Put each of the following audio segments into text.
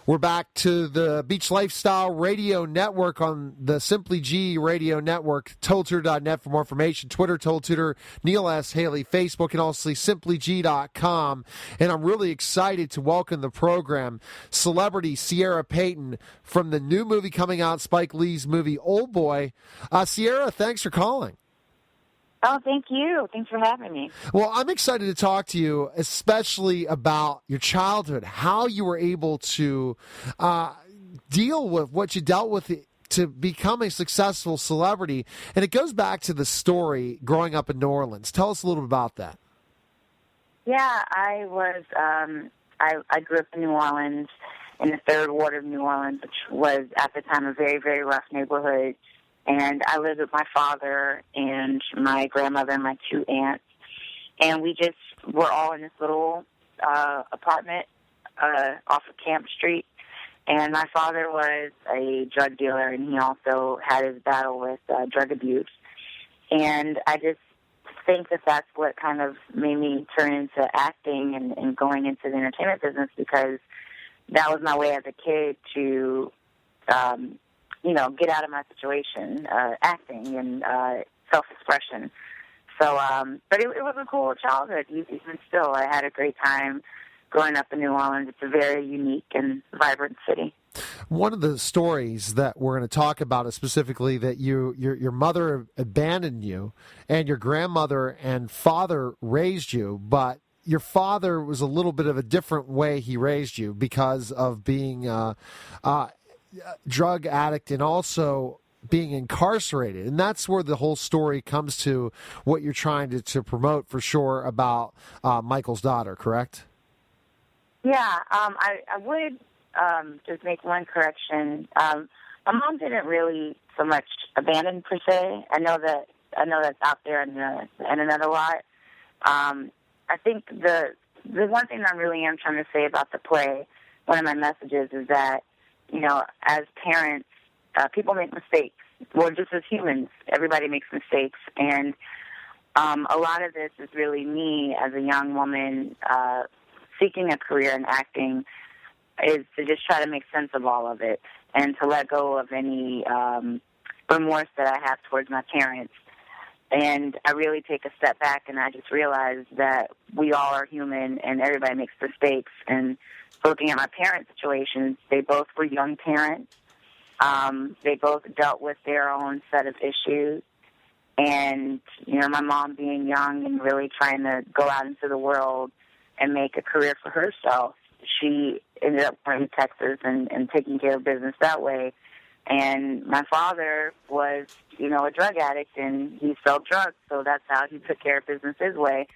We're back to the Beach Lifestyle Radio Network on the Simply G Radio Network, tolltutor.net for more information, Twitter, tolltutor, Neil S. Haley, Facebook, and also simplyg.com. And I'm really excited to welcome the program celebrity Ciera Payton from the new movie coming out, Spike Lee's movie Old Boy. Ciera, thanks for calling. Oh, thank you. Thanks for having me. Well, I'm excited to talk to you, especially about your childhood, how you were able to deal with what you dealt with to become a successful celebrity. And it goes back to the story growing up in New Orleans. Tell us a little bit about that. Yeah, I was, I grew up in New Orleans, in the third ward of New Orleans, which was at the time a very, very rough neighborhood. And I lived with my father and my grandmother and my two aunts. And we just were all in this little apartment off of Camp Street. And my father was a drug dealer, and he also had his battle with drug abuse. And I just think that that's what kind of made me turn into acting and going into the entertainment business, because that was my way as a kid to get out of my situation, acting and self-expression. So, but it was a cool childhood. Even still, I had a great time growing up in New Orleans. It's a very unique and vibrant city. One of the stories that we're going to talk about is specifically that your mother abandoned you, and your grandmother and father raised you, but your father was a little bit of a different way he raised you because of being drug addict and also being incarcerated. And that's where the whole story comes to what you're trying to promote for sure about Michael's daughter, correct? Yeah, I would just make one correction. My mom didn't really so much abandon per se. I know that's out there in the internet a lot. I think the one thing I really am trying to say about the play, one of my messages is that, as parents, people make mistakes. Well, just as humans, everybody makes mistakes. And a lot of this is really me as a young woman seeking a career in acting, is to just try to make sense of all of it and to let go of any remorse that I have towards my parents. And I really take a step back and I just realize that we all are human and everybody makes mistakes. And looking at my parents' situations, they both were young parents. They both dealt with their own set of issues. And, my mom being young and really trying to go out into the world and make a career for herself, she ended up going to Texas and taking care of business that way. And my father was, a drug addict, and he sold drugs, so that's how he took care of business his way.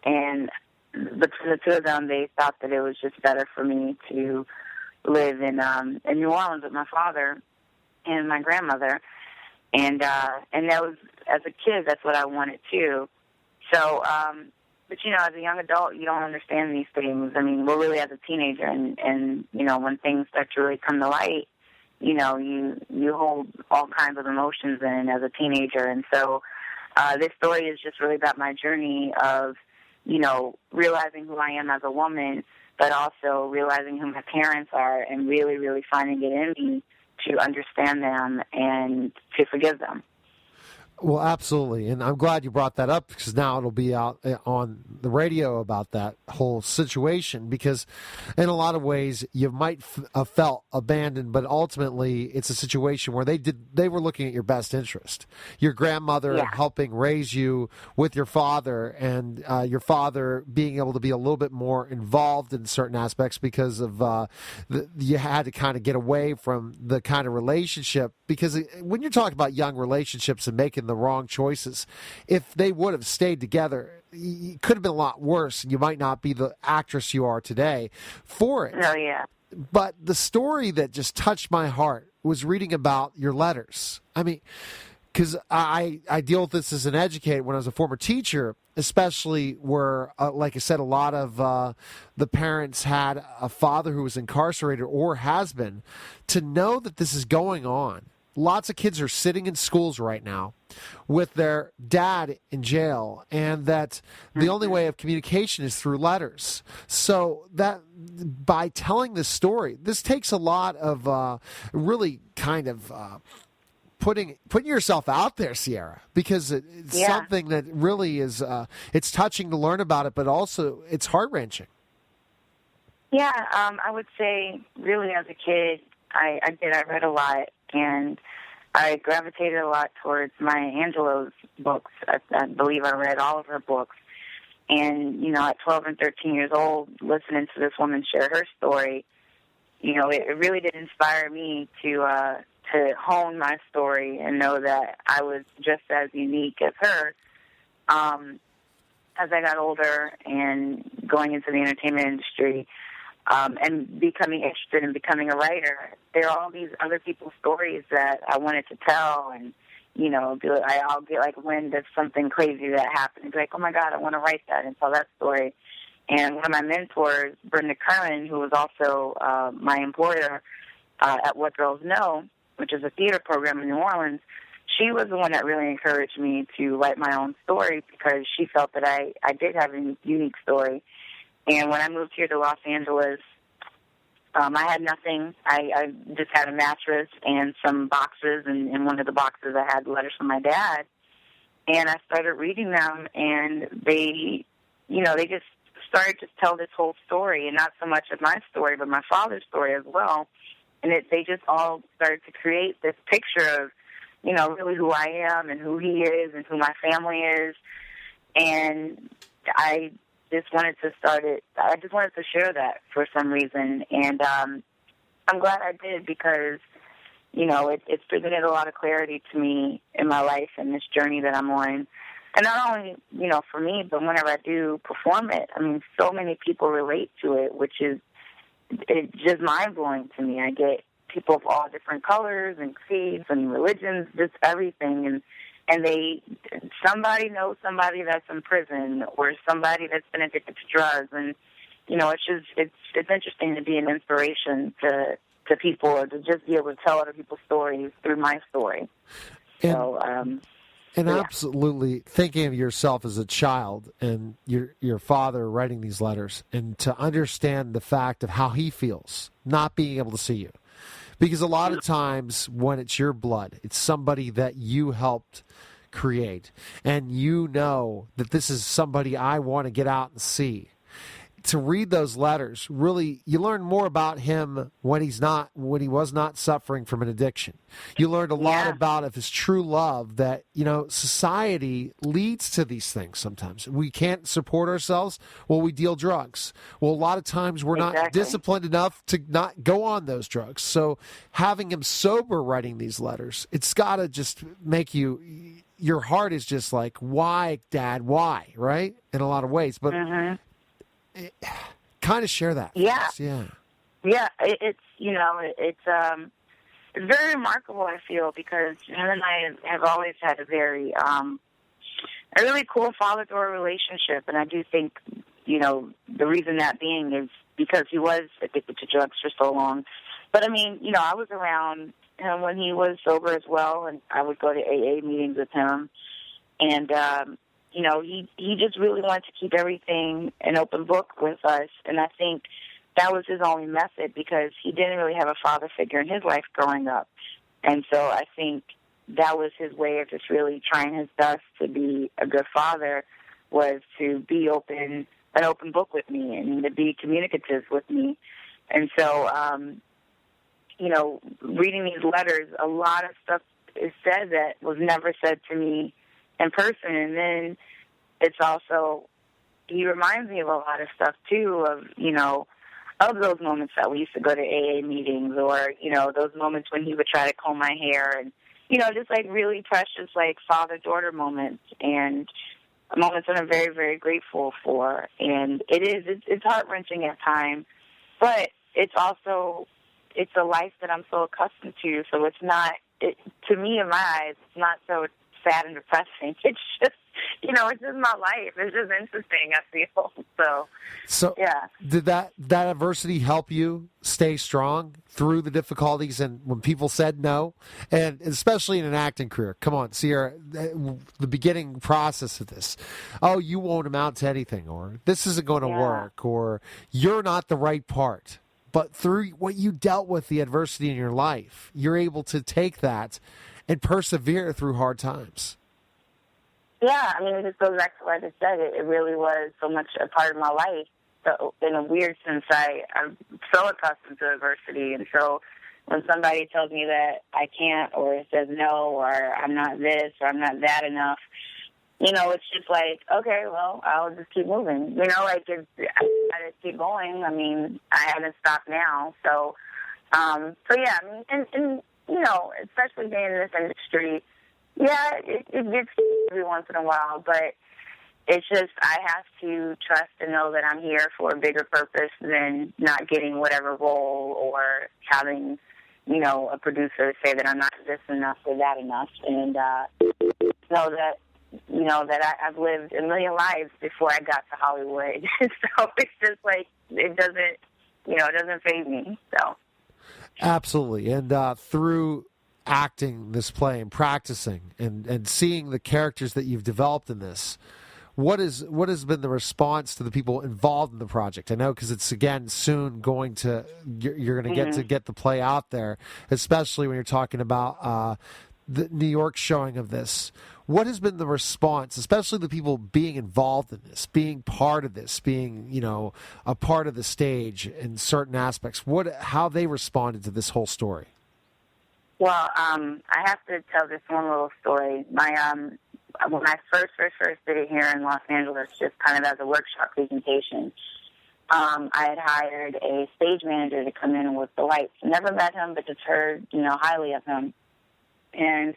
And between the two of them, they thought that it was just better for me to live in New Orleans with my father and my grandmother. And that was, as a kid, that's what I wanted too. So, but as a young adult, you don't understand these things. I mean, we're really as a teenager, and when things start to really come to light, you hold all kinds of emotions in as a teenager. And so this story is just really about my journey of, realizing who I am as a woman, but also realizing who my parents are and really, really finding it in me to understand them and to forgive them. Well, absolutely. And I'm glad you brought that up, because now it'll be out on the radio about that whole situation, because in a lot of ways you might have felt abandoned, but ultimately it's a situation where they were looking at your best interest. Your grandmother helping raise you with your father, and your father being able to be a little bit more involved in certain aspects because of you had to kind of get away from the kind of relationship, because when you're talking about young relationships and making the wrong choices, if they would have stayed together, it could have been a lot worse, and you might not be the actress you are today for it. Oh, yeah. But the story that just touched my heart was reading about your letters. I mean, because I deal with this as an educator when I was a former teacher, especially where, like I said, a lot of the parents had a father who was incarcerated or has been. To know that this is going on lots of kids are sitting in schools right now with their dad in jail, and that the only way of communication is through letters. So that by telling this story, this takes a lot of really kind of putting yourself out there, Ciera, because it's something that really is it's touching to learn about it, but also it's heart-wrenching. Yeah, I would say really as a kid, I read a lot, and I gravitated a lot towards Maya Angelou's books. I believe I read all of her books. And, at 12 and 13 years old, listening to this woman share her story, it really did inspire me to hone my story and know that I was just as unique as her. As I got older and going into the entertainment industry, and becoming interested in becoming a writer, there are all these other people's stories that I wanted to tell, and I'll get like wind of something crazy that happened and be like, oh my God, I want to write that and tell that story. And one of my mentors, Brenda Curran, who was also my employer at What Girls Know, which is a theater program in New Orleans, she was the one that really encouraged me to write my own story because she felt that I did have a unique story. And when I moved here to Los Angeles, I had nothing. I just had a mattress and some boxes, and in one of the boxes I had letters from my dad. And I started reading them, and they just started to tell this whole story, and not so much of my story, but my father's story as well. And they just all started to create this picture of, really who I am and who he is and who my family is. And I just wanted to start it. I just wanted to share that for some reason. And I'm glad I did because, it's presented a lot of clarity to me in my life and this journey that I'm on. And not only, for me, but whenever I do perform it, I mean, so many people relate to it, which is it's just mind-blowing to me. I get people of all different colors and creeds and religions, just everything. And somebody knows somebody that's in prison or somebody that's been addicted to drugs. And, it's interesting to be an inspiration to people or to just be able to tell other people's stories through my story. And absolutely thinking of yourself as a child and your father writing these letters and to understand the fact of how he feels, not being able to see you. Because a lot of times when it's your blood, it's somebody that you helped create. And you know that this is somebody I want to get out and see. To read those letters, really, you learn more about him when he was not suffering from an addiction. You learned a lot about of his true love that, society leads to these things sometimes. We can't support ourselves, well, we deal drugs. Well, a lot of times we're not disciplined enough to not go on those drugs. So having him sober writing these letters, it's got to just make your heart is just like, why, Dad, why, right? In a lot of ways. But kind of share that. Yeah. It's it's very remarkable, I feel, because him and I have always had a really cool father-daughter relationship, and I do think, the reason that being is because he was addicted to drugs for so long. But I mean, I was around him when he was sober as well, and I would go to AA meetings with him, and he just really wanted to keep everything an open book with us, and I think that was his only method because he didn't really have a father figure in his life growing up. And so I think that was his way of just really trying his best to be a good father, was to be an open book with me and to be communicative with me. And so, reading these letters, a lot of stuff is said that was never said to me in person. And then it's also, he reminds me of a lot of stuff too, of those moments that we used to go to AA meetings, or those moments when he would try to comb my hair, and just like really precious like father-daughter moments, and moments that I'm very, very grateful for. And it's heart-wrenching at times, but it's a life that I'm so accustomed to, so it's not, to me in my eyes, it's not so sad and depressing. It's just it's just my life. It's just interesting, I feel. So yeah. Did that adversity help you stay strong through the difficulties and when people said no? And especially in an acting career. Come on, Ciera, the beginning process of this. Oh, you won't amount to anything, or this isn't going to work, or you're not the right part. But through what you dealt with, the adversity in your life, you're able to take that and persevere through hard times. Yeah, I mean, it just goes back to what I just said. It really was so much a part of my life. So in a weird sense, I'm so accustomed to adversity. And so when somebody tells me that I can't, or says no, or I'm not this, or I'm not that enough, it's just like, okay, well, I'll just keep moving. I gotta keep going. I mean, I haven't stopped now. So yeah, I mean, and especially being in this industry, yeah, it gets every once in a while, but it's just I have to trust and know that I'm here for a bigger purpose than not getting whatever role or having, a producer say that I'm not this enough or that enough, and know that, that I've lived a million lives before I got to Hollywood. So it's just like it doesn't faze me. So absolutely, and through acting this play and practicing and seeing the characters that you've developed in this, what has been the response to the people involved in the project? I know because it's again soon going to you're going to get the play out there, especially when you're talking about the New York showing of this. What has been the response, especially the people being involved in this, being part of this, being a part of the stage in certain aspects? How they responded to this whole story? Well, I have to tell this one little story. When I first did it here in Los Angeles, just kind of as a workshop presentation, I had hired a stage manager to come in with the lights. Never met him, but just heard, highly of him. And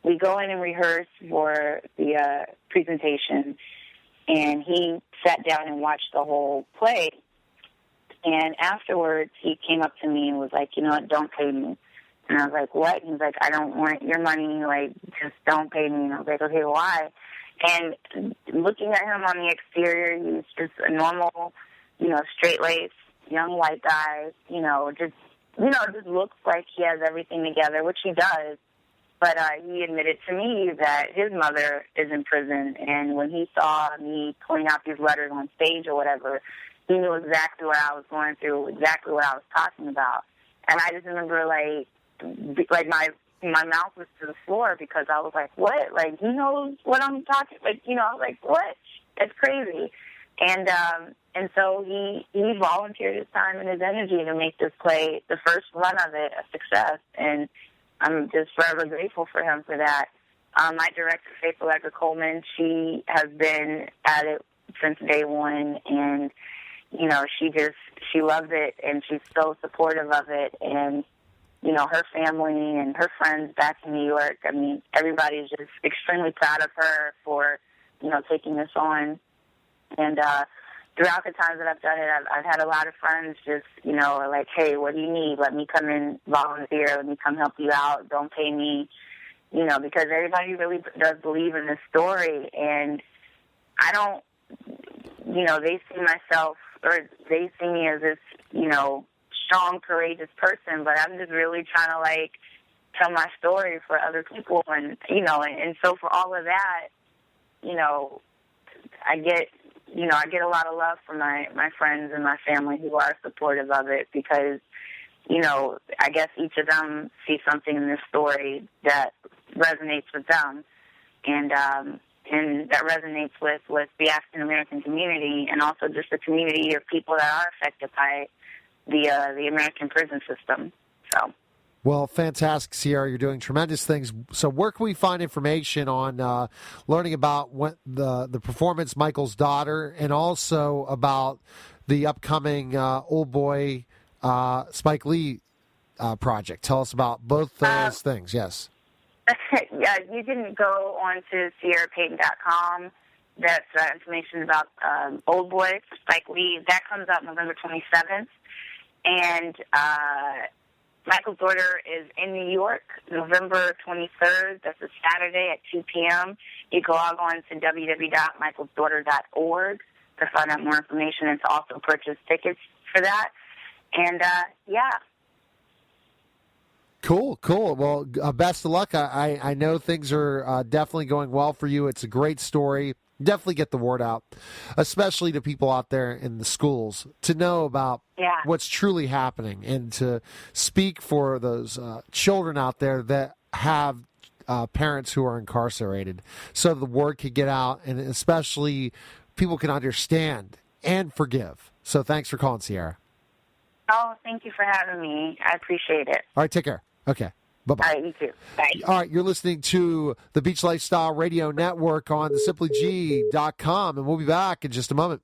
we go in and rehearse for the presentation, and he sat down and watched the whole play. And afterwards, he came up to me and was like, don't pay me. And I was like, what? And he's like, I don't want your money. Like, just don't pay me. And I was like, okay, why? And looking at him on the exterior, he's just a normal, straight-laced, young white guy, just looks like he has everything together, which he does. But he admitted to me that his mother is in prison. And when he saw me pulling out these letters on stage or whatever, he knew exactly what I was going through, exactly what I was talking about. And I just remember, like my mouth was to the floor because I was like, what? Like, he knows what I'm talking, I was like, what? That's crazy. And so he volunteered his time and his energy to make this play, the first run of it, a success. And I'm just forever grateful for him for that. My director, Faith Allegra Coleman, she has been at it since day one, and, she loves it, and she's so supportive of it. And her family and her friends back in New York, I mean, everybody's just extremely proud of her for, taking this on. And throughout the times that I've done it, I've had a lot of friends just, like, hey, what do you need? Let me come in, volunteer. Let me come help you out. Don't pay me, because everybody really does believe in this story. And I don't, they see me as this, strong, courageous person, but I'm just really trying to, like, tell my story for other people. And, and so for all of that, I get a lot of love from my friends and my family who are supportive of it because, I guess each of them see something in this story that resonates with them. And that resonates with the African American community and also just the community of people that are affected by the American prison system. So. Well, fantastic, Ciera. You're doing tremendous things. So where can we find information on learning about the performance, Michael's Daughter, and also about the upcoming Old Boy Spike Lee project? Tell us about both those things, yes. Yeah, you can go on to CieraPayton.com. That's information about Old Boy for Spike Lee. That comes out November 27th. And Michael's Daughter is in New York, November 23rd. That's a Saturday at 2 p.m. You can log on to www.michaelsdaughter.org to find out more information and to also purchase tickets for that. And, yeah. Cool. Well, best of luck. I know things are definitely going well for you. It's a great story. Definitely get the word out, especially to people out there in the schools, to know about what's truly happening and to speak for those children out there that have parents who are incarcerated, so the word can get out and especially people can understand and forgive. So thanks for calling, Ciera. Oh, thank you for having me. I appreciate it. All right, take care. Okay. Bye-bye. All right, you too. Bye. All right, you're listening to the Beach Lifestyle Radio Network on the simplyg.com, and we'll be back in just a moment.